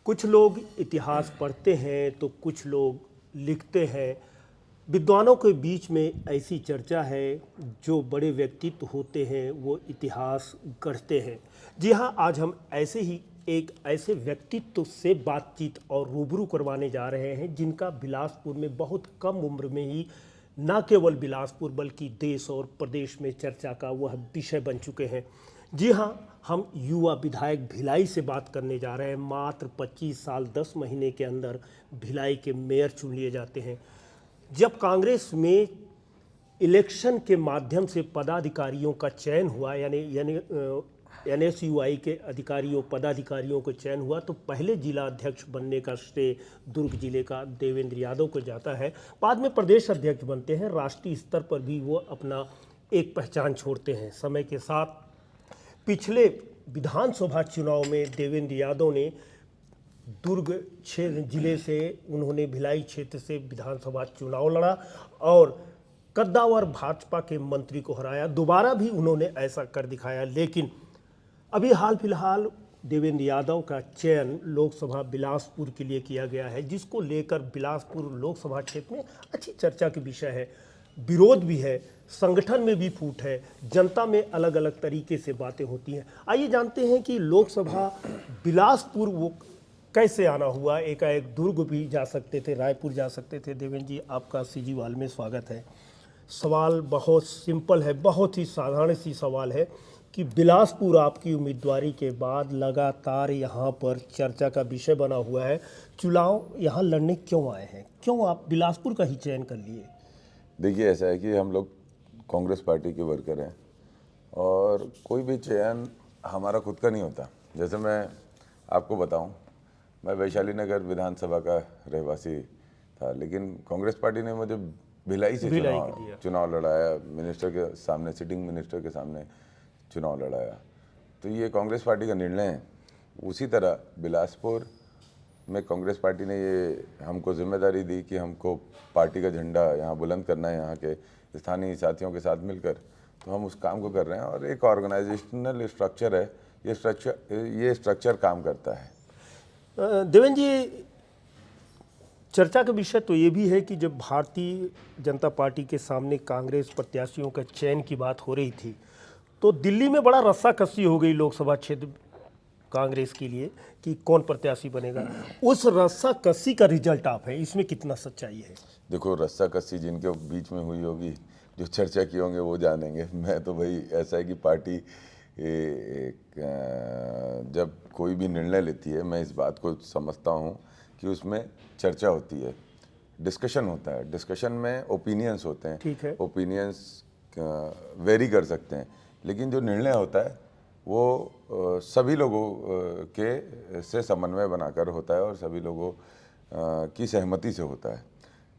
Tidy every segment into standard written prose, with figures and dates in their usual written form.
कुछ लोग इतिहास पढ़ते हैं तो कुछ लोग लिखते हैं। विद्वानों के बीच में ऐसी चर्चा है, जो बड़े व्यक्तित्व होते हैं वो इतिहास गढ़ते हैं। जी हाँ, आज हम ऐसे ही एक ऐसे व्यक्तित्व से बातचीत और रूबरू करवाने जा रहे हैं जिनका बिलासपुर में बहुत कम उम्र में ही न केवल बिलासपुर बल्कि देश और प्रदेश में चर्चा का वह विषय बन चुके हैं। जी हाँ, हम युवा विधायक भिलाई से बात करने जा रहे हैं। मात्र 25 साल 10 महीने के अंदर भिलाई के मेयर चुन लिए जाते हैं। जब कांग्रेस में इलेक्शन के माध्यम से पदाधिकारियों का चयन हुआ, यानी एनएसयूआई के अधिकारियों पदाधिकारियों को चयन हुआ, तो पहले जिला अध्यक्ष बनने का श्रेय दुर्ग जिले का देवेंद्र यादव को जाता है। बाद में प्रदेश अध्यक्ष बनते हैं। राष्ट्रीय स्तर पर भी वो अपना एक पहचान छोड़ते हैं। समय के साथ पिछले विधानसभा चुनाव में देवेंद्र यादव ने दुर्ग जिले से उन्होंने भिलाई क्षेत्र से विधानसभा चुनाव लड़ा और कद्दावर भाजपा के मंत्री को हराया। दोबारा भी उन्होंने ऐसा कर दिखाया। लेकिन अभी हाल फिलहाल देवेंद्र यादव का चयन लोकसभा बिलासपुर के लिए किया गया है, जिसको लेकर बिलासपुर लोकसभा क्षेत्र में अच्छी चर्चा के विषय है। विरोध भी है, संगठन में भी फूट है, जनता में अलग अलग तरीके से बातें होती हैं। आइए जानते हैं कि लोकसभा बिलासपुर वो कैसे आना हुआ। एकाएक दुर्ग भी जा सकते थे, रायपुर जा सकते थे। देवेंद्र जी, आपका सीजीवाल में स्वागत है। सवाल बहुत सिंपल है, बहुत ही साधारण सी सवाल है कि बिलासपुर आपकी उम्मीदवारी के बाद लगातार यहाँ पर चर्चा का विषय बना हुआ है। चुनाव यहाँ लड़ने क्यों आए हैं? क्यों आप बिलासपुर का ही चयन कर लिए? देखिए, ऐसा है कि हम लोग कांग्रेस पार्टी के वर्कर हैं और कोई भी चयन हमारा खुद का नहीं होता। जैसे मैं आपको बताऊं, मैं वैशाली नगर विधानसभा का रहवासी था, लेकिन कांग्रेस पार्टी ने मुझे भिलाई से चुनाव लड़ाया। मिनिस्टर के सामने, सिटिंग मिनिस्टर के सामने चुनाव लड़ाया। तो ये कांग्रेस पार्टी का निर्णय है। उसी तरह बिलासपुर में कांग्रेस पार्टी ने ये हमको जिम्मेदारी दी कि हमको पार्टी का झंडा यहाँ बुलंद करना है, यहाँ के स्थानीय साथियों के साथ मिलकर। तो हम उस काम को कर रहे हैं और एक ऑर्गेनाइजेशनल स्ट्रक्चर है। ये स्ट्रक्चर काम करता है। देवेंद्र जी, चर्चा का विषय तो ये भी है कि जब भारतीय जनता पार्टी के सामने कांग्रेस प्रत्याशियों का चयन की बात हो रही थी, तो दिल्ली में बड़ा रस्साकसी हो गई लोकसभा क्षेत्र कांग्रेस के लिए कि कौन प्रत्याशी बनेगा। उस रस्साकसी का रिजल्ट आप है, इसमें कितना सच्चाई है? देखो, रस्साकसी जिनके बीच में हुई होगी, जो चर्चा किए होंगे वो जानेंगे। मैं तो भाई, ऐसा है कि पार्टी जब कोई भी निर्णय लेती है, मैं इस बात को समझता हूँ कि उसमें चर्चा होती है, डिस्कशन होता है। डिस्कशन में ओपिनियंस होते हैं। ठीक है। ओपिनियंस वेरी कर सकते हैं, लेकिन जो निर्णय होता है वो सभी लोगों के से समन्वय बनाकर होता है और सभी लोगों की सहमति से होता है।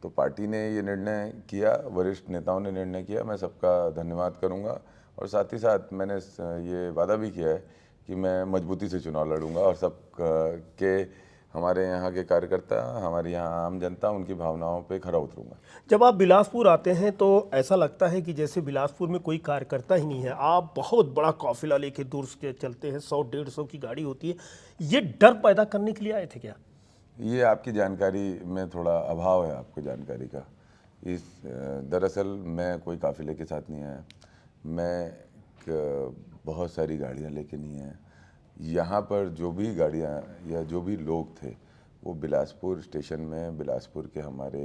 तो पार्टी ने ये निर्णय किया, वरिष्ठ नेताओं ने निर्णय किया, मैं सबका धन्यवाद करूंगा। और साथ ही साथ मैंने ये वादा भी किया है कि मैं मजबूती से चुनाव लड़ूंगा और सब के हमारे यहाँ के कार्यकर्ता, हमारे यहाँ आम जनता, उनकी भावनाओं पे खरा उतरूंगा। जब आप बिलासपुर आते हैं तो ऐसा लगता है कि जैसे बिलासपुर में कोई कार्यकर्ता ही नहीं है। आप बहुत बड़ा काफिला लेके दूर से चलते हैं, 100-150 की गाड़ी होती है। ये डर पैदा करने के लिए आए थे क्या? ये आपकी जानकारी में थोड़ा अभाव है, आपको जानकारी का। दरअसल मैं कोई काफिले के साथ नहीं आया। मैं बहुत सारी गाड़ियाँ लेके नहीं आया। यहाँ पर जो भी गाड़ियाँ या जो भी लोग थे, वो बिलासपुर स्टेशन में बिलासपुर के हमारे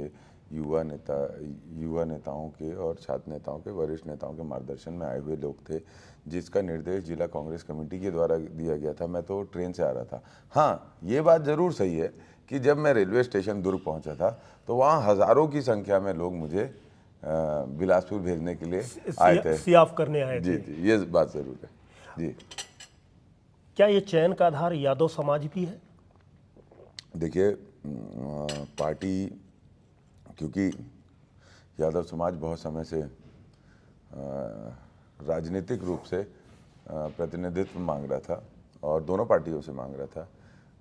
युवा नेताओं के और छात्र नेताओं के, वरिष्ठ नेताओं के मार्गदर्शन में आए हुए लोग थे, जिसका निर्देश जिला कांग्रेस कमेटी के द्वारा दिया गया था। मैं तो ट्रेन से आ रहा था। हाँ, ये बात ज़रूर सही है कि जब मैं रेलवे स्टेशन दुर्ग पहुँचा था तो वहाँ हज़ारों की संख्या में लोग मुझे बिलासपुर भेजने के लिए आए थे, सियाफ करने आए थे। जी, ये बात ज़रूर है। जी, क्या ये चयन का आधार यादव समाज भी है? देखिए, पार्टी, क्योंकि यादव समाज बहुत समय से राजनीतिक रूप से प्रतिनिधित्व मांग रहा था और दोनों पार्टियों से मांग रहा था।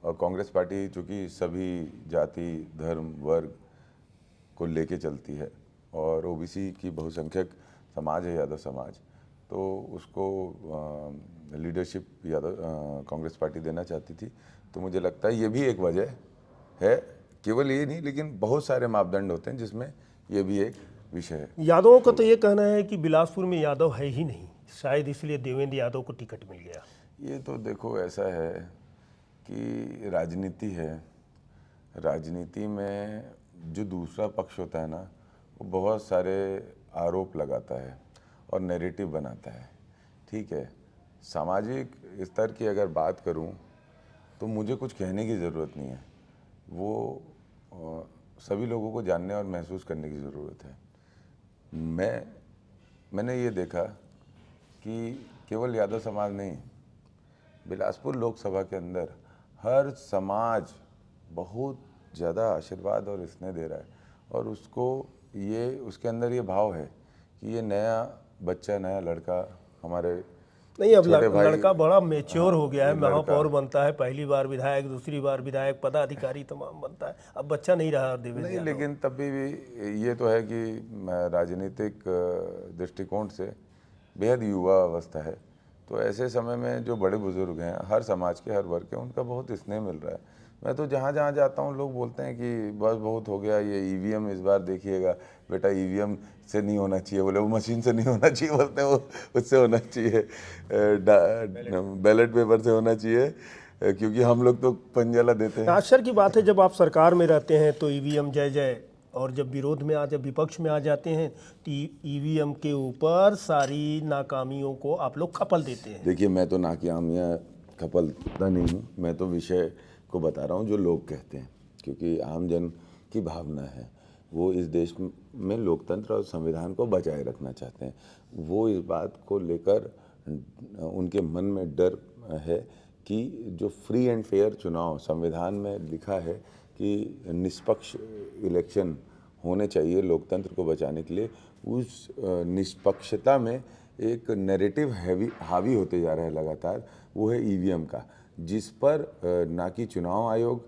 और कांग्रेस पार्टी चूँकि सभी जाति, धर्म, वर्ग को लेके चलती है और ओबीसी की बहुसंख्यक समाज है यादव समाज, तो उसको लीडरशिप यादव कांग्रेस पार्टी देना चाहती थी। तो मुझे लगता है ये भी एक वजह है, केवल ये नहीं लेकिन बहुत सारे मापदंड होते हैं जिसमें ये भी एक विषय है। यादवों का तो ये कहना है कि बिलासपुर में यादव है ही नहीं, शायद इसलिए देवेंद्र यादव को टिकट मिल गया। ये तो देखो ऐसा है कि राजनीति है, राजनीति में जो दूसरा पक्ष होता है ना, वो बहुत सारे आरोप लगाता है और नैरेटिव बनाता है। ठीक है, सामाजिक स्तर की अगर बात करूं तो मुझे कुछ कहने की ज़रूरत नहीं है, वो सभी लोगों को जानने और महसूस करने की ज़रूरत है। मैंने ये देखा कि केवल यादव समाज नहीं, बिलासपुर लोकसभा के अंदर हर समाज बहुत ज़्यादा आशीर्वाद और स्नेह दे रहा है, और उसके अंदर ये भाव है कि ये नया बच्चा, नया लड़का हमारे नहीं, अब छोटे भाई, लड़का बड़ा मेच्योर हो गया है, ये लड़का महापौर बनता है, पहली बार विधायक, दूसरी बार विधायक, पदाधिकारी तमाम बनता है, अब बच्चा नहीं रहा देवेंद्र नहीं, यादव। लेकिन तभी भी ये तो है कि राजनीतिक दृष्टिकोण से बेहद युवा अवस्था है। तो ऐसे समय में जो बड़े बुजुर्ग हैं, हर समाज के, हर वर्ग के, उनका बहुत स्नेह मिल रहा है। मैं तो जहाँ जहाँ जाता हूँ लोग बोलते हैं कि बस बहुत हो गया, ये ईवीएम इस बार देखिएगा बेटा, ईवीएम से नहीं होना चाहिए, बोले वो मशीन से नहीं होना चाहिए, बोलते हैं वो उससे होना चाहिए, बैलेट पेपर से होना चाहिए, क्योंकि हम लोग तो पंजाला देते हैं। आश्चर्य की बात है, जब आप सरकार में रहते हैं तो ईवीएम जय जय, और जब विरोध में जब विपक्ष में आ जाते हैं तो ईवीएम के ऊपर सारी नाकामियों को आप लोग खपल देते हैं। देखिए, मैं तो नाकामियाँ खपलता नहीं हूँ, मैं तो विषय को बता रहा हूँ जो लोग कहते हैं, क्योंकि आम जन की भावना है, वो इस देश में लोकतंत्र और संविधान को बचाए रखना चाहते हैं। वो इस बात को लेकर उनके मन में डर है कि जो फ्री एंड फेयर चुनाव संविधान में लिखा है कि निष्पक्ष इलेक्शन होने चाहिए लोकतंत्र को बचाने के लिए, उस निष्पक्षता में एक नैरेटिव हावी होते जा रहा है लगातार, वो है ईवीएम का, जिस पर ना कि चुनाव आयोग,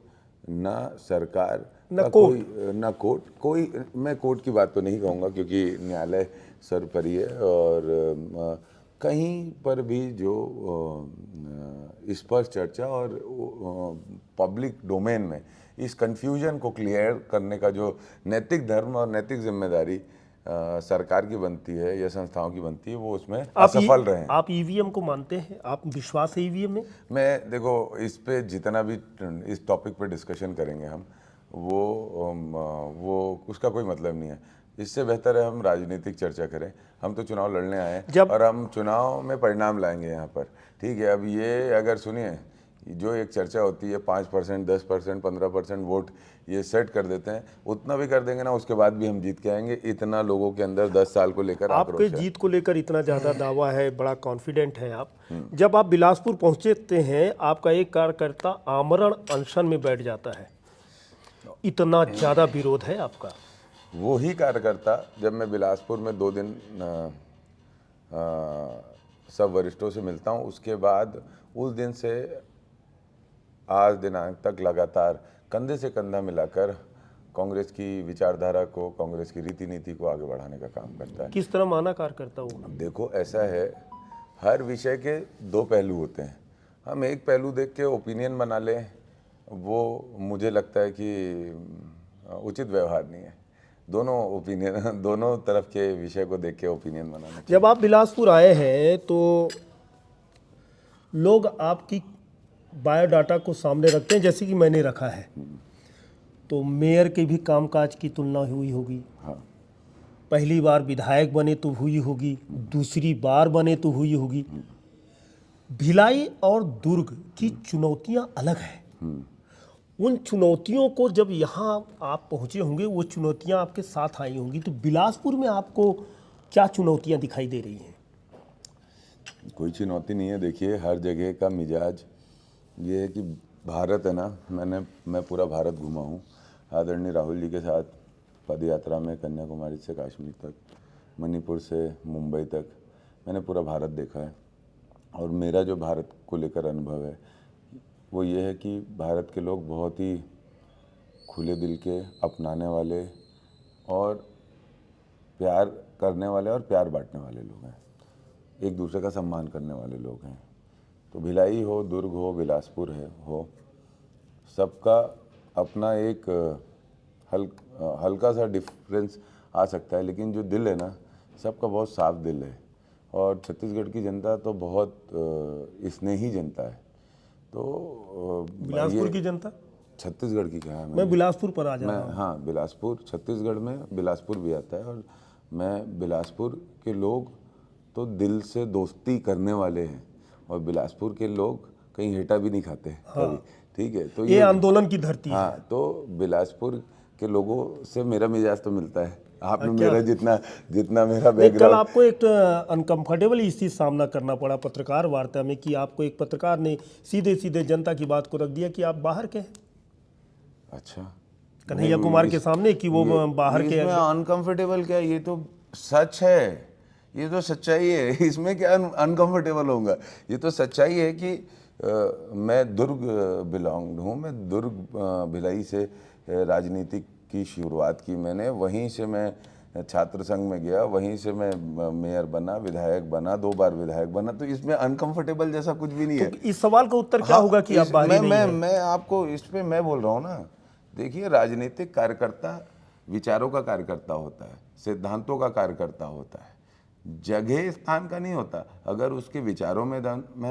ना सरकार, ना कोर्ट, ना कोर्ट, कोई, मैं कोर्ट की बात तो नहीं कहूँगा क्योंकि न्यायालय सर्वोपरि है, और कहीं पर भी जो इस पर चर्चा और पब्लिक डोमेन में इस कन्फ्यूजन को क्लियर करने का जो नैतिक धर्म और नैतिक जिम्मेदारी सरकार की बनती है या संस्थाओं की बनती है, वो उसमें असफल रहे हैं। आप ईवीएम को मानते हैं? आप विश्वास है ईवीएम में? मैं देखो, इस पे जितना भी इस टॉपिक पे डिस्कशन करेंगे हम, वो उसका कोई मतलब नहीं है। इससे बेहतर है हम राजनीतिक चर्चा करें। हम तो चुनाव लड़ने आए हैं और हम चुनाव में परिणाम लाएंगे यहाँ पर। ठीक है, अब ये अगर सुनिए, जो एक चर्चा होती है 5%, 10%, 15% वोट ये सेट कर देते हैं, उतना भी कर देंगे ना, उसके बाद भी हम जीत के आएंगे। इतना लोगों के अंदर 10 साल को लेकर आपके जीत को लेकर इतना ज़्यादा दावा है, बड़ा कॉन्फिडेंट है आप। जब आप बिलासपुर पहुँचते हैं, आपका एक कार्यकर्ता आमरण अनशन में बैठ जाता है, इतना ज़्यादा विरोध है आपका। वो ही कार्यकर्ता, जब मैं बिलासपुर में 2 दिन सब वरिष्ठों से मिलता हूँ, उसके बाद उस दिन से आज दिनांक तक लगातार कंधे से कंधा मिलाकर कांग्रेस की विचारधारा को, कांग्रेस की रीति नीति को आगे बढ़ाने का काम करता है। किस तरह माना कार्यकर्ता हो? देखो, ऐसा है, हर विषय के 2 पहलू होते हैं। हम एक पहलू देख के ओपिनियन बना लें, वो मुझे लगता है कि उचित व्यवहार नहीं है। दोनों ओपिनियन, दोनों तरफ के विषय को देख के ओपिनियन बनाना चाहिए। जब आप बिलासपुर आए हैं तो लोग आपकी बायोडाटा को सामने रखते हैं, जैसे कि मैंने रखा है, तो मेयर के भी कामकाज की तुलना हुई होगी। हाँ, पहली बार विधायक बने तो हुई होगी, दूसरी बार बने तो हुई होगी। भिलाई और दुर्ग की चुनौतियां अलग हैं। उन चुनौतियों को जब यहाँ आप पहुँचे होंगे, वो चुनौतियाँ आपके साथ आई होंगी, तो बिलासपुर में आपको क्या चुनौतियाँ दिखाई दे रही हैं? कोई चुनौती नहीं है। देखिए, हर जगह का मिजाज ये है कि भारत है ना, मैं पूरा भारत घूमा हूँ आदरणीय राहुल जी के साथ, पद यात्रा में कन्याकुमारी से कश्मीर तक, मणिपुर से मुंबई तक, मैंने पूरा भारत देखा है। और मेरा जो भारत को लेकर अनुभव है वो ये है कि भारत के लोग बहुत ही खुले दिल के, अपनाने वाले और प्यार करने वाले और प्यार बांटने वाले लोग हैं, एक दूसरे का सम्मान करने वाले लोग हैं। तो भिलाई हो, दुर्ग हो, बिलासपुर हो, सबका अपना एक हल्का सा डिफरेंस आ सकता है, लेकिन जो दिल है ना, सबका बहुत साफ दिल है। और छत्तीसगढ़ की जनता तो बहुत स्नेही जनता है। तो बिलासपुर की जनता, छत्तीसगढ़ की कहा है मैं बिलासपुर पर आ जा मैं रहा हूँ। हाँ, बिलासपुर, छत्तीसगढ़ में बिलासपुर भी आता है। और मैं बिलासपुर के लोग तो दिल से दोस्ती करने वाले हैं, और बिलासपुर के लोग कहीं हेटा भी नहीं खाते कभी, ठीक है। तो ये आंदोलन की धरती है। हाँ, तो बिलासपुर के लोगों से मेरा मिजाज तो मिलता है। आपने क्या? मेरा जितना मेरा नहीं, कल बैकग्राउंड, आपको एक अनकंफर्टेबल स्थिति सामना करना पड़ा पत्रकार वार्ता में कि आपको एक पत्रकार ने सीधे सीधे जनता की बात को रख दिया कि आप बाहर के हैं, अच्छा, कन्हैया कुमार के सामने, कि वो बाहर के। इसमें अनकंफर्टेबल क्या है? ये तो सच है, ये तो सच्चाई है। इसमें क्या अनकंफर्टेबल होगा? ये तो सच्चाई है कि मैं दुर्ग बिलोंग हूँ। मैं दुर्ग भिलाई से राजनीति की शुरुआत की मैंने। वहीं से मैं छात्र संघ में गया, वहीं से मैं मेयर बना, विधायक बना, 2 बार विधायक बना। तो इसमें अनकंफर्टेबल जैसा कुछ भी नहीं है। तो इस सवाल का उत्तर क्या होगा कि आप बाहरी नहीं हैं? मैं आपको इस पे मैं बोल रहा हूँ ना, देखिए, राजनीतिक कार्यकर्ता विचारों का कार्यकर्ता होता है, सिद्धांतों का कार्यकर्ता होता है, जगह स्थान का नहीं होता। अगर उसके विचारों में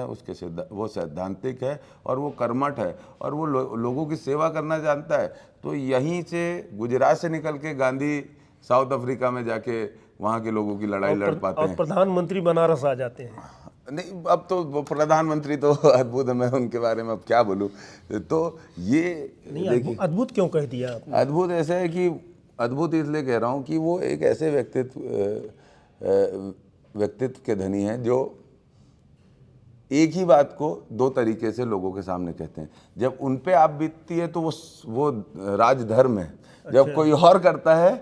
उसके वो सैद्धांतिक है और वो कर्मठ है और वो लोगों की सेवा करना जानता है, तो यहीं से गुजरात से निकल के गांधी साउथ अफ्रीका में जाके वहाँ के लोगों की लड़ाई लड़ पाते और हैं। प्रधानमंत्री बनारस आ जाते हैं। नहीं, अब तो वो प्रधानमंत्री तो अद्भुत है, मैं उनके बारे में अब क्या बोलूं। तो ये नहीं, देखिए, अद्भुत क्यों कह दिया आपने? अद्भुत ऐसा है कि अद्भुत इसलिए कह रहा हूँ कि वो एक ऐसे व्यक्तित्व के धनी हैं जो एक ही बात को 2 तरीके से लोगों के सामने कहते हैं। जब उन पे आप बीतती है तो वो राजधर्म है, जब कोई और करता है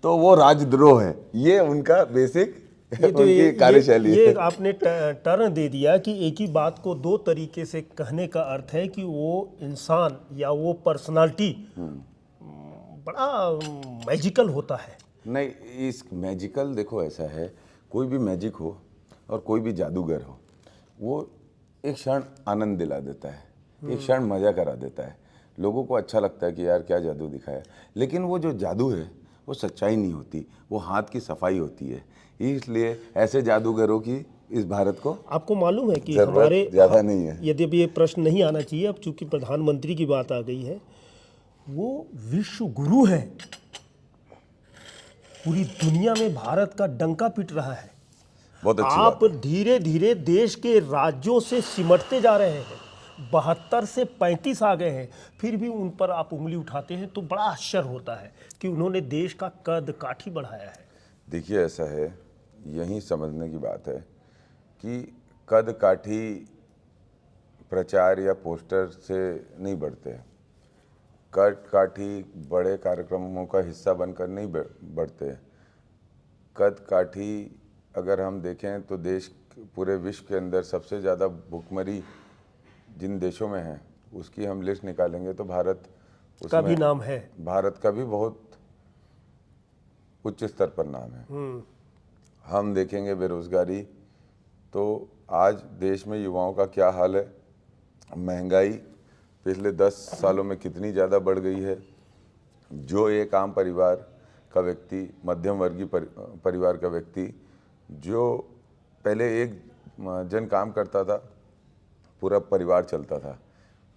तो वो राजद्रोह है। ये उनका बेसिक उनकी कार्यशैली है। ये आपने टर्न दे दिया कि एक ही बात को 2 तरीके से कहने का अर्थ है कि वो इंसान या वो पर्सनालिटी बड़ा मैजिकल होता है। नहीं, इस मैजिकल, देखो ऐसा है, कोई भी मैजिक हो और कोई भी जादूगर हो, वो एक क्षण आनंद दिला देता है, एक क्षण मज़ा करा देता है। लोगों को अच्छा लगता है कि यार क्या जादू दिखाया, लेकिन वो जो जादू है वो सच्चाई नहीं होती, वो हाथ की सफाई होती है। इसलिए ऐसे जादूगरों की इस भारत को आपको मालूम है कि जरूरत हमारे ज़्यादा नहीं है। यदि अब ये प्रश्न नहीं आना चाहिए, अब चूंकि प्रधानमंत्री की बात आ गई है, वो विश्व गुरु है, पूरी दुनिया में भारत का डंका पीट रहा है। बहुत अच्छी आप बात है। धीरे धीरे देश के राज्यों से सिमटते जा रहे हैं, 72 से 35 आ गए हैं, फिर भी उन पर आप उंगली उठाते हैं तो बड़ा आश्चर्य होता है कि उन्होंने देश का कद काठी बढ़ाया है। देखिए, ऐसा है, यही समझने की बात है कि कद काठी प्रचार या पोस्टर से नहीं बढ़ते हैं। कद काठी बड़े कार्यक्रमों का हिस्सा बनकर नहीं बढ़ते हैं। कद काठी अगर हम देखें तो देश, पूरे विश्व के अंदर सबसे ज़्यादा भुखमरी जिन देशों में है उसकी हम लिस्ट निकालेंगे तो भारत का भी नाम है। भारत का भी बहुत उच्च स्तर पर नाम है। हम देखेंगे बेरोजगारी, तो आज देश में युवाओं का क्या हाल है, महंगाई पिछले 10 सालों में कितनी ज़्यादा बढ़ गई है। जो एक आम परिवार का व्यक्ति, मध्यम वर्गीय परिवार का व्यक्ति, जो पहले एक जन काम करता था, पूरा परिवार चलता था,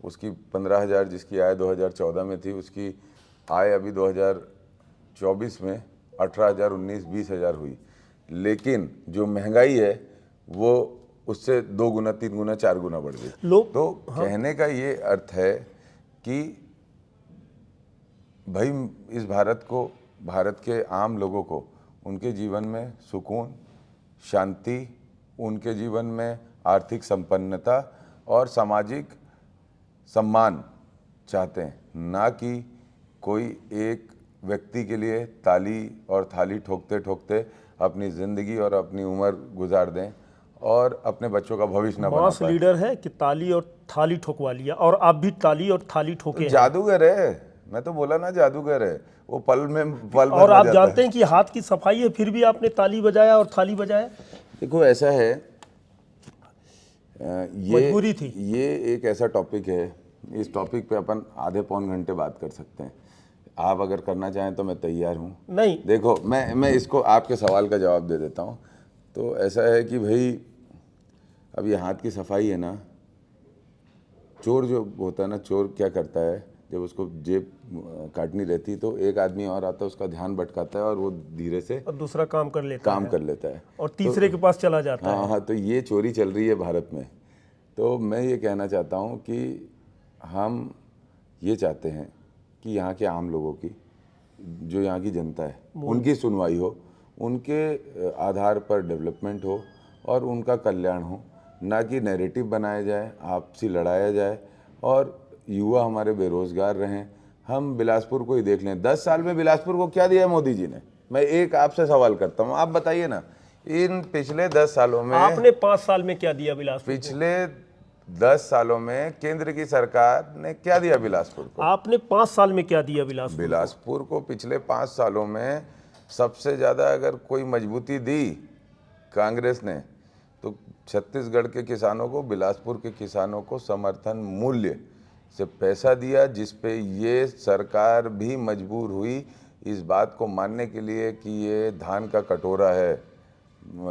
उसकी 15,000 जिसकी आय 2014 में थी, उसकी आय अभी 2024 में 18,000, 19, 20,000 हुई। लेकिन जो महंगाई है वो उससे 2 गुना, 3 गुना, 4 गुना बढ़ गई। तो कहने का ये अर्थ है कि भाई, इस भारत को, भारत के आम लोगों को उनके जीवन में सुकून, शांति, उनके जीवन में आर्थिक संपन्नता और सामाजिक सम्मान चाहते हैं, ना कि कोई एक व्यक्ति के लिए ताली और थाली ठोकते ठोकते अपनी ज़िंदगी और अपनी उम्र गुजार दें और अपने बच्चों का भविष्य ना बना मास पाए। लीडर है कि ताली और थाली ठोकवा लिया, और आप भी ताली और थाली ठोके हैं। जादूगर है, मैं तो बोला ना, जादूगर है वो, पल और आप जानते हैं कि हाथ की सफाई है, फिर भी आपने ताली बजाया और थाली बजाया। देखो, ऐसा है, मजबूरी थी। ये एक ऐसा टॉपिक है, इस टॉपिक पे अपन आधे पौन घंटे बात कर सकते हैं। आप अगर करना चाहें तो मैं तैयार हूँ। नहीं, देखो, मैं इसको आपके सवाल का जवाब दे देता हूँ। तो ऐसा है कि भाई अब ये हाथ की सफाई है ना, चोर जो होता है ना, चोर क्या करता है, जब उसको जेब काटनी रहती तो एक आदमी और आता है, उसका ध्यान भटकाता है और वो धीरे से और दूसरा काम कर लेता काम है कर लेता है और तीसरे के पास चला जाता है। हाँ, तो ये चोरी चल रही है भारत में। तो मैं ये कहना चाहता हूँ कि हम ये चाहते हैं कि यहाँ के आम लोगों की, जो यहाँ की जनता है, उनकी सुनवाई हो, उनके आधार पर डेवलपमेंट हो और उनका कल्याण हो, ना कि नैरेटिव बनाया जाए, आपसी लड़ाया जाए और युवा हमारे बेरोजगार रहें। हम बिलासपुर को ही देख लें, 10 साल में बिलासपुर को क्या दिया है मोदी जी ने? मैं एक आपसे सवाल करता हूँ, आप बताइए ना, इन पिछले 10 सालों में, आपने 5 साल में क्या दिया बिलासपुर को? पिछले 10 सालों में केंद्र की सरकार ने क्या दिया बिलासपुर को? आपने 5 साल में क्या दिया बिलासपुर को? बिलासपुर को पिछले 5 सालों में सबसे ज़्यादा अगर कोई मजबूती दी कांग्रेस ने, तो छत्तीसगढ़ के किसानों को, बिलासपुर के किसानों को समर्थन मूल्य से पैसा दिया, जिस पे ये सरकार भी मजबूर हुई इस बात को मानने के लिए कि ये धान का कटोरा है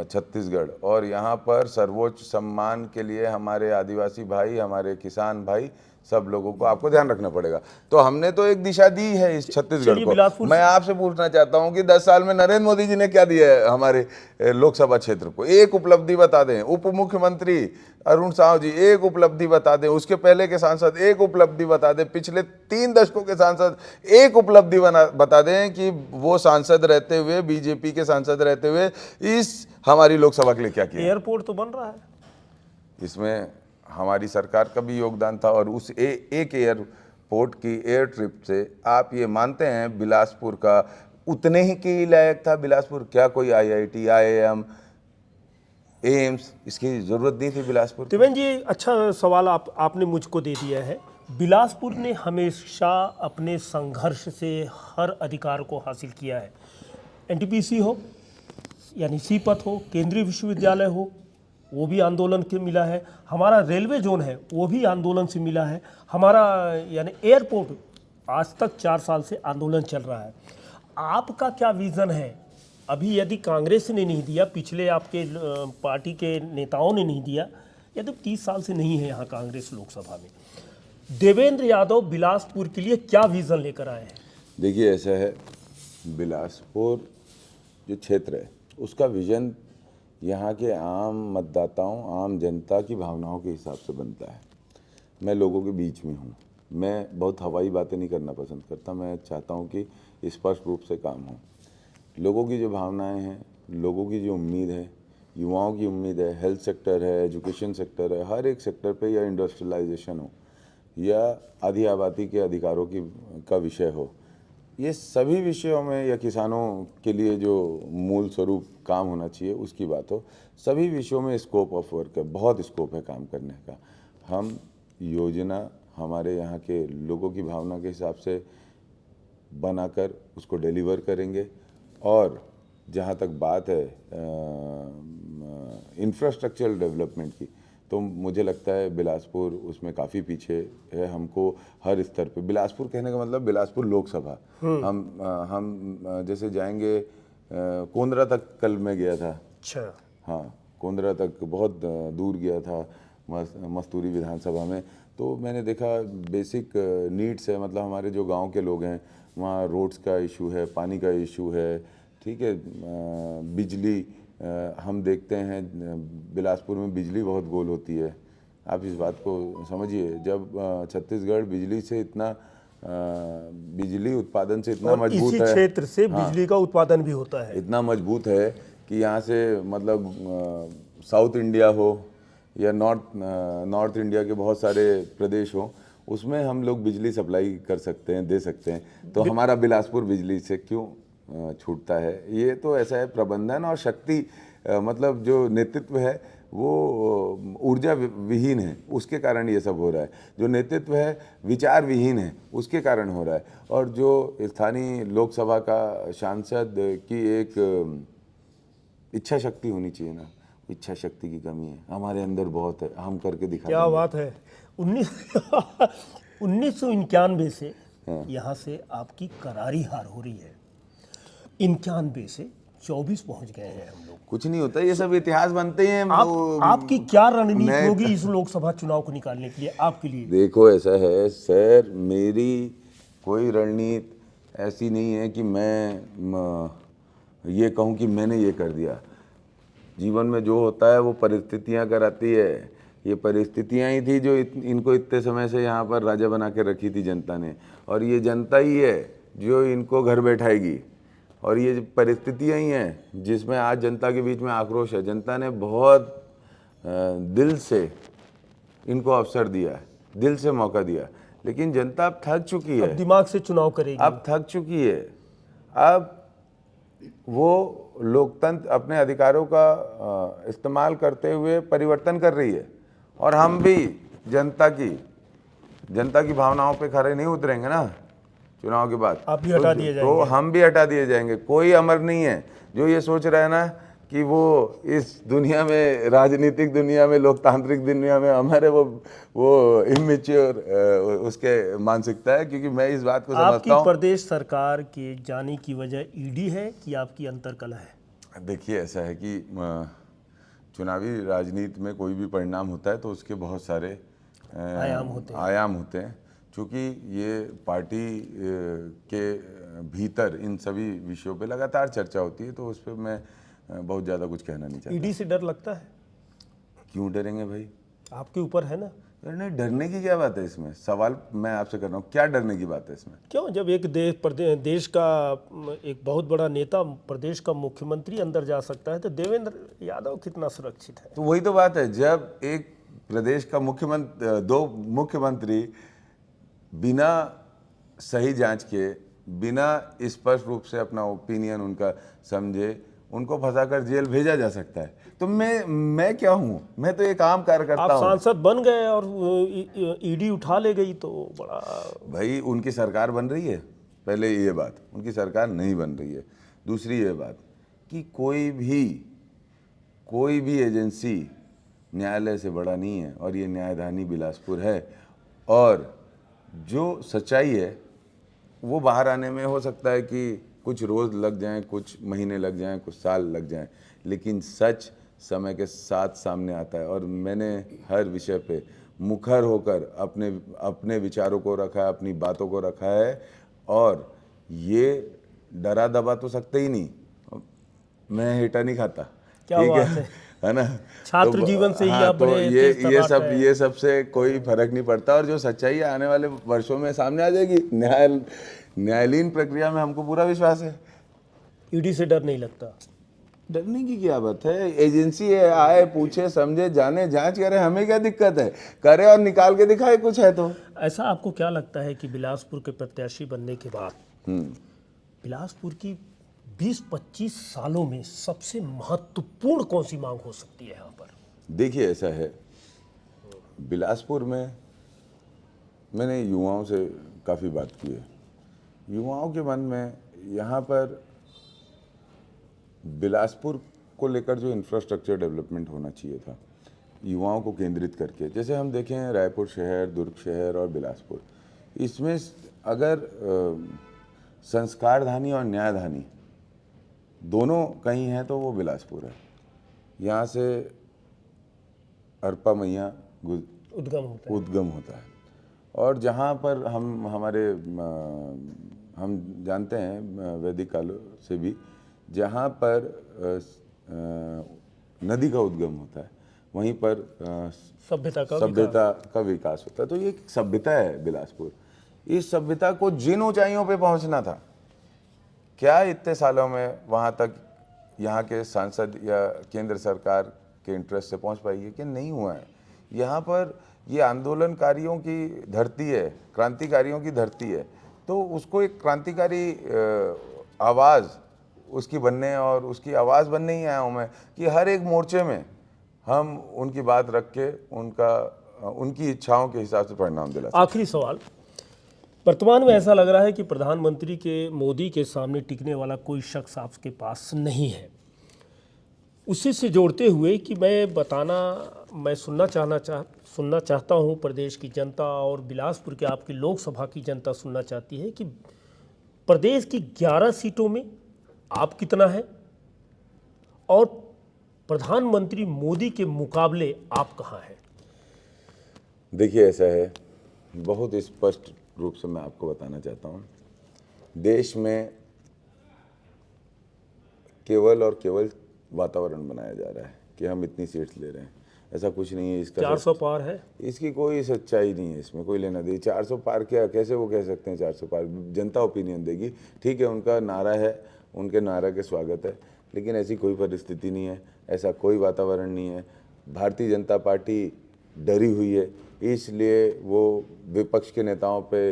छत्तीसगढ़, और यहाँ पर सर्वोच्च सम्मान के लिए हमारे आदिवासी भाई, हमारे किसान भाई, सब लोगों को आपको ध्यान रखना पड़ेगा। तो हमने तो एक दिशा दी है इस छत्तीसगढ़ चलिए को। बिलासपुर मैं आपसे पूछना चाहता हूं कि 10 साल में नरेंद्र मोदी जी ने क्या दिया है हमारे लोकसभा क्षेत्र को? एक उपलब्धि बता दें। उप मुख्यमंत्री अरुण साव जी, एक उपलब्धि बता दें। उसके पहले के सांसद एक उपलब्धि बता दें। पिछले 3 दशकों के सांसद एक उपलब्धि बता दें कि वो सांसद रहते हुए, बीजेपी के सांसद रहते हुए, इस हमारी लोकसभा के लिए क्या किया। एयरपोर्ट तो बन रहा है। इसमें हमारी सरकार का भी योगदान था और उस एक एयरपोर्ट की एयर ट्रिप से आप ये मानते हैं बिलासपुर का उतने ही के लायक था? बिलासपुर क्या कोई IIT, IIM, एम्स, इसकी ज़रूरत नहीं थी बिलासपुर को? त्रिवेंद्र जी, अच्छा सवाल आपने मुझको दे दिया है। बिलासपुर ने हमेशा अपने संघर्ष से हर अधिकार को हासिल किया है। NTPC हो, यानी सीपत हो, केंद्रीय विश्वविद्यालय हो, वो भी आंदोलन के मिला है। हमारा रेलवे जोन है, वो भी आंदोलन से मिला है। हमारा यानी एयरपोर्ट आज तक 4 साल से आंदोलन चल रहा है। आपका क्या विज़न है? अभी यदि कांग्रेस ने नहीं दिया, पिछले आपके पार्टी के नेताओं ने नहीं दिया, यदि 30 साल से नहीं है यहाँ कांग्रेस लोकसभा में, देवेंद्र यादव बिलासपुर के लिए क्या विज़न लेकर आए हैं? देखिए, ऐसा है, बिलासपुर जो क्षेत्र है उसका विजन यहाँ के आम मतदाताओं, आम जनता की भावनाओं के हिसाब से बनता है। मैं लोगों के बीच में हूँ। मैं बहुत हवाई बातें नहीं करना पसंद करता। मैं चाहता हूँ कि स्पष्ट रूप से काम हो। लोगों की जो भावनाएं हैं, लोगों की जो उम्मीद है, युवाओं की उम्मीद है, हेल्थ सेक्टर है, एजुकेशन सेक्टर है, हर एक सेक्टर पे, या इंडस्ट्रियलाइजेशन हो या आधी आबादी के अधिकारों का विषय हो, ये सभी विषयों में, या किसानों के लिए जो मूल स्वरूप काम होना चाहिए उसकी बात हो, सभी विषयों में स्कोप ऑफ वर्क है, बहुत स्कोप है काम करने का। हम योजना हमारे यहाँ के लोगों की भावना के हिसाब से बनाकर उसको डिलीवर करेंगे। और जहाँ तक बात है इंफ्रास्ट्रक्चरल डेवलपमेंट की, तो मुझे लगता है बिलासपुर उसमें काफ़ी पीछे है। हमको हर स्तर पे, बिलासपुर कहने का मतलब बिलासपुर लोकसभा, हम जैसे जाएंगे कोंदरा तक, कल मैं गया था। अच्छा, हाँ, कोंदरा तक बहुत दूर गया था, मस्तूरी विधानसभा में। तो मैंने देखा बेसिक नीड्स है, मतलब हमारे जो गांव के लोग हैं वहाँ रोड्स का इशू है, पानी का इशू है, ठीक है, बिजली, हम देखते हैं बिलासपुर में बिजली बहुत गोल होती है। आप इस बात को समझिए, जब छत्तीसगढ़ बिजली से इतना बिजली उत्पादन से इतना मजबूत है, इसी क्षेत्र से बिजली का उत्पादन भी होता है। इतना मजबूत है कि यहाँ से, मतलब साउथ इंडिया हो या नॉर्थ इंडिया के बहुत सारे प्रदेश हो, उसमें हम लोग बिजली सप्लाई कर सकते हैं, दे सकते हैं। तो हमारा बिलासपुर बिजली से क्यों छूटता है? ये तो ऐसा है, प्रबंधन और शक्ति, मतलब जो नेतृत्व है वो ऊर्जा विहीन है, उसके कारण ये सब हो रहा है। जो नेतृत्व है विचार विहीन है, उसके कारण हो रहा है। और जो स्थानीय लोकसभा का सांसद की एक इच्छा शक्ति होनी चाहिए ना, इच्छा शक्ति की कमी है, हमारे अंदर बहुत है, हम करके दिखा क्या देंगे। बात है। 1991 से यहाँ से आपकी करारी हार हो रही है। 91 से 24 पहुंच गए हैं हम लोग। कुछ नहीं होता, ये सब इतिहास बनते हैं। आपकी क्या रणनीति मैं- होगी इस लोकसभा चुनाव को निकालने के लिए आपके लिए? देखो ऐसा है सर, मेरी कोई रणनीति ऐसी नहीं है कि मैं ये कहूँ कि मैंने ये कर दिया। जीवन में जो होता है वो परिस्थितियाँ कराती है। ये परिस्थितियाँ ही थी जो इनको इतने समय से यहाँ पर राजा बना के रखी थी जनता ने, और ये जनता ही है जो इनको घर बैठाएगी। और ये परिस्थितियाँ ही हैं जिसमें आज जनता के बीच में आक्रोश है। जनता ने बहुत दिल से इनको अवसर दिया है, दिल से मौका दिया, लेकिन जनता अब थक चुकी है। अब दिमाग से चुनाव करेगी। अब थक चुकी है। अब वो लोकतंत्र अपने अधिकारों का इस्तेमाल करते हुए परिवर्तन कर रही है, और हम भी जनता की भावनाओं पे खरे नहीं उतरेंगे ना चुनाव के बाद। आप भी हटा दिए तो जाएंगे। हम भी हटा दिए जाएंगे। कोई अमर नहीं है जो ये सोच रहा है ना कि वो इस दुनिया में, राजनीतिक दुनिया में, लोकतांत्रिक दुनिया में अमर है, वो इमेच्योर उसके मानसिकता है। क्योंकि मैं इस बात को समझता आपकी हूँ। प्रदेश सरकार के जाने की वजह ईडी है कि आपकी अंतर्कलह है? देखिए ऐसा है कि चुनावी राजनीति में कोई भी परिणाम होता है तो उसके बहुत सारे आयाम होते हैं। चूँकि ये पार्टी के भीतर इन सभी विषयों पे लगातार चर्चा होती है, तो उस पर मैं बहुत ज़्यादा कुछ कहना नहीं चाहता। ईडी से डर लगता है? क्यों डरेंगे भाई? आपके ऊपर है ना। नहीं, डरने की क्या बात है इसमें? सवाल मैं आपसे कर रहा हूँ, क्या डरने की बात है इसमें? क्यों, जब एक देश का एक बहुत बड़ा नेता प्रदेश का मुख्यमंत्री अंदर जा सकता है, तो देवेंद्र यादव कितना सुरक्षित है? तो वही तो बात है, जब एक प्रदेश का दो मुख्यमंत्री बिना सही जांच के, बिना स्पष्ट रूप से अपना ओपिनियन उनका समझे, उनको फंसाकर जेल भेजा जा सकता है, तो मैं क्या हूँ? मैं तो एक आम कार्यकर्ता आप हूँ। सांसद बन गए और ईडी उठा ले गई, तो बड़ा। भाई उनकी सरकार बन रही है, पहले ये बात, उनकी सरकार नहीं बन रही है। दूसरी ये बात कि कोई भी एजेंसी न्यायालय से बड़ा नहीं है, और ये न्यायधानी बिलासपुर है। और जो सच्चाई है वो बाहर आने में हो सकता है कि कुछ रोज़ लग जाएं, कुछ महीने लग जाएं, कुछ साल लग जाएं, लेकिन सच समय के साथ सामने आता है। और मैंने हर विषय पे मुखर होकर अपने विचारों को रखा है, अपनी बातों को रखा है, और ये डरा दबा तो सकते ही नहीं। मैं हेटा नहीं खाता, क्या ठीक बात है ना? छात्र जीवन से ही आप तो बड़े तेज तर्राक हैं। ये सब से कोई फर्क नहीं पड़ता, और जो सच्चाई आने वाले वर्षों में सामने आ जाएगी। न्यायालयीन प्रक्रिया में हमको पूरा विश्वास है। ईडी से डर नहीं लगता? डरने की क्या बात है? एजेंसी है, आए, पूछे, समझे, जाने, जांच करे, हमें क्या दिक्कत है? करे और निकाल के दिखाए कुछ है तो। ऐसा आपको क्या लगता है कि बिलासपुर के प्रत्याशी बनने के बाद बिलासपुर की 20-25 सालों में सबसे महत्वपूर्ण कौन सी मांग हो सकती है यहाँ पर? देखिए ऐसा है, बिलासपुर में मैंने युवाओं से काफ़ी बात की है। युवाओं के मन में यहाँ पर बिलासपुर को लेकर जो इंफ्रास्ट्रक्चर डेवलपमेंट होना चाहिए था, युवाओं को केंद्रित करके, जैसे हम देखें रायपुर शहर, दुर्ग शहर और बिलासपुर, इसमें अगर संस्कारधानी और न्यायधानी दोनों कहीं हैं तो वो बिलासपुर है। यहाँ से अरपा मैया उद्गम होता है, और जहाँ पर हम जानते हैं वैदिक कालों से भी, जहाँ पर नदी का उद्गम होता है, वहीं पर सभ्यता का विकास होता है। तो ये एक सभ्यता है बिलासपुर। इस सभ्यता को जिन ऊंचाइयों पे पहुंचना था, क्या इतने सालों में वहाँ तक यहाँ के सांसद या केंद्र सरकार के इंटरेस्ट से पहुँच पाई है कि नहीं हुआ है? यहाँ पर ये आंदोलनकारियों की धरती है, क्रांतिकारियों की धरती है, तो उसको एक क्रांतिकारी आवाज़ उसकी बनने और उसकी आवाज़ बनने ही आया हूँ मैं, कि हर एक मोर्चे में हम उनकी बात रख के उनकी इच्छाओं के हिसाब से परिणाम दिला। आखिरी सवाल, वर्तमान में ऐसा लग रहा है कि प्रधानमंत्री के मोदी के सामने टिकने वाला कोई शख्स आपके पास नहीं है। उसी से जोड़ते हुए कि मैं सुनना चाहता हूँ, प्रदेश की जनता और बिलासपुर के आपकी लोकसभा की जनता सुनना चाहती है कि प्रदेश की 11 सीटों में आप कितना है और प्रधानमंत्री मोदी के मुकाबले आप कहाँ हैं? देखिए, ऐसा है, बहुत स्पष्ट रूप से मैं आपको बताना चाहता हूँ। देश में केवल और केवल वातावरण बनाया जा रहा है कि हम इतनी सीट्स ले रहे हैं। ऐसा कुछ नहीं है। इसका 400 पार है, इसकी कोई सच्चाई नहीं है, इसमें कोई लेना देना। 400 पार क्या, कैसे वो कह सकते हैं 400 पार? जनता ओपिनियन देगी। ठीक है, उनका नारा है, उनके नारा के स्वागत है, लेकिन ऐसी कोई परिस्थिति नहीं है, ऐसा कोई वातावरण नहीं है। भारतीय जनता पार्टी डरी हुई है, इसलिए वो विपक्ष के नेताओं पे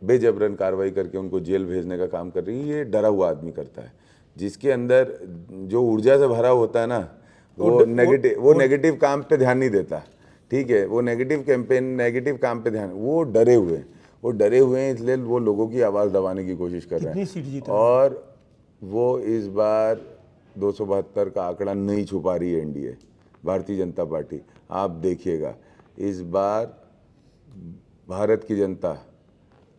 बेजबरन कार्रवाई करके उनको जेल भेजने का काम कर रही है। ये डरा हुआ आदमी करता है, जिसके अंदर जो ऊर्जा से भरा होता है ना, वो नेगेटिव काम पे ध्यान नहीं देता। ठीक है, वो नेगेटिव कैंपेन, नेगेटिव काम पे ध्यान, वो डरे हुए हैं, इसलिए वो लोगों की आवाज़ दबाने की कोशिश कर रहे हैं। और वो इस बार 272 का आंकड़ा नहीं छुपा रही है एनडीए, भारतीय जनता पार्टी। आप देखिएगा, इस बार भारत की जनता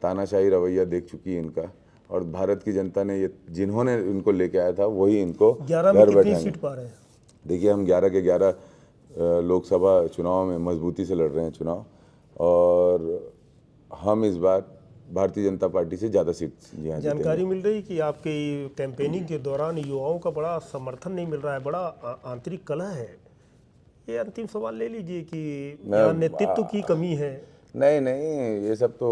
तानाशाही रवैया देख चुकी है इनका, और भारत की जनता ने ये, जिन्होंने इनको लेके आया था, वही इनको 11 में कितनी सीट पा रहे हैं? देखिए, हम 11 के 11 लोकसभा चुनाव में मजबूती से लड़ रहे हैं चुनाव, और हम इस बार भारतीय जनता पार्टी से ज़्यादा सीट यहाँ जानकारी मिल रही कि आपके कैंपेनिंग के दौरान युवाओं का बड़ा समर्थन नहीं मिल रहा है, बड़ा आंतरिक कलह है। ये अंतिम सवाल ले लीजिए कि यहाँ नेतृत्व की कमी है। नहीं, ये सब तो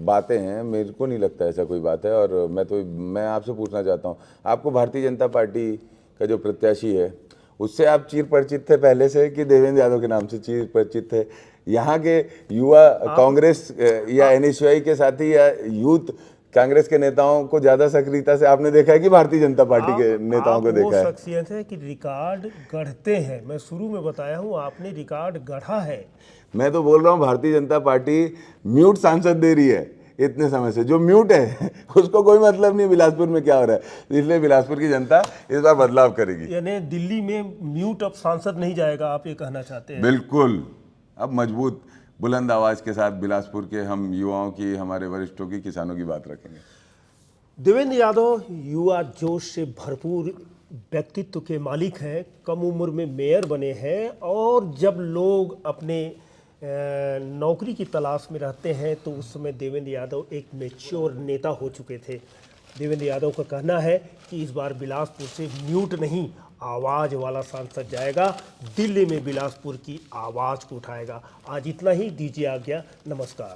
बातें हैं, मेरे को नहीं लगता ऐसा कोई बात है। और मैं आपसे पूछना चाहता हूँ, आपको भारतीय जनता पार्टी का जो प्रत्याशी है, उससे आप चिर परिचित थे पहले से कि देवेंद्र यादव के नाम से चिर परिचित थे? यहाँ के युवा कांग्रेस या एनएसयूआई के साथी या यूथ कांग्रेस के नेताओं को ज़्यादा सक्रियता से आपने देखा है कि भारतीय जनता पार्टी के नेताओं को देखा है? वो शख्सियत है कि रिकॉर्ड गढ़ते हैं। मैं शुरू में बताया हूँ, आपने रिकॉर्ड गढ़ा है। मैं तो बोल रहा हूँ, भारतीय जनता पार्टी म्यूट सांसद दे रही है इतने समय से। जो म्यूट है उसको कोई मतलब नहीं बिलासपुर में क्या हो रहा है, इसलिए बिलासपुर की जनता इस बार बदलाव करेगी। यानी दिल्ली में म्यूट अब सांसद नहीं जाएगा, आप ये कहना चाहते हैं? बिल्कुल, अब मजबूत बुलंद आवाज के साथ बिलासपुर के हम युवाओं की, हमारे वरिष्ठों की, किसानों की बात रखेंगे। देवेंद्र यादव युवा जोश से भरपूर व्यक्तित्व के मालिक हैं, कम उम्र में मेयर बने हैं, और जब लोग अपने नौकरी की तलाश में रहते हैं तो उस समय देवेंद्र यादव एक मैच्योर नेता हो चुके थे। देवेंद्र यादव का कहना है कि इस बार बिलासपुर से म्यूट नहीं, आवाज़ वाला सांसद जाएगा, दिल्ली में बिलासपुर की आवाज़ को उठाएगा। आज इतना ही, दीजिए आज्ञा, नमस्कार।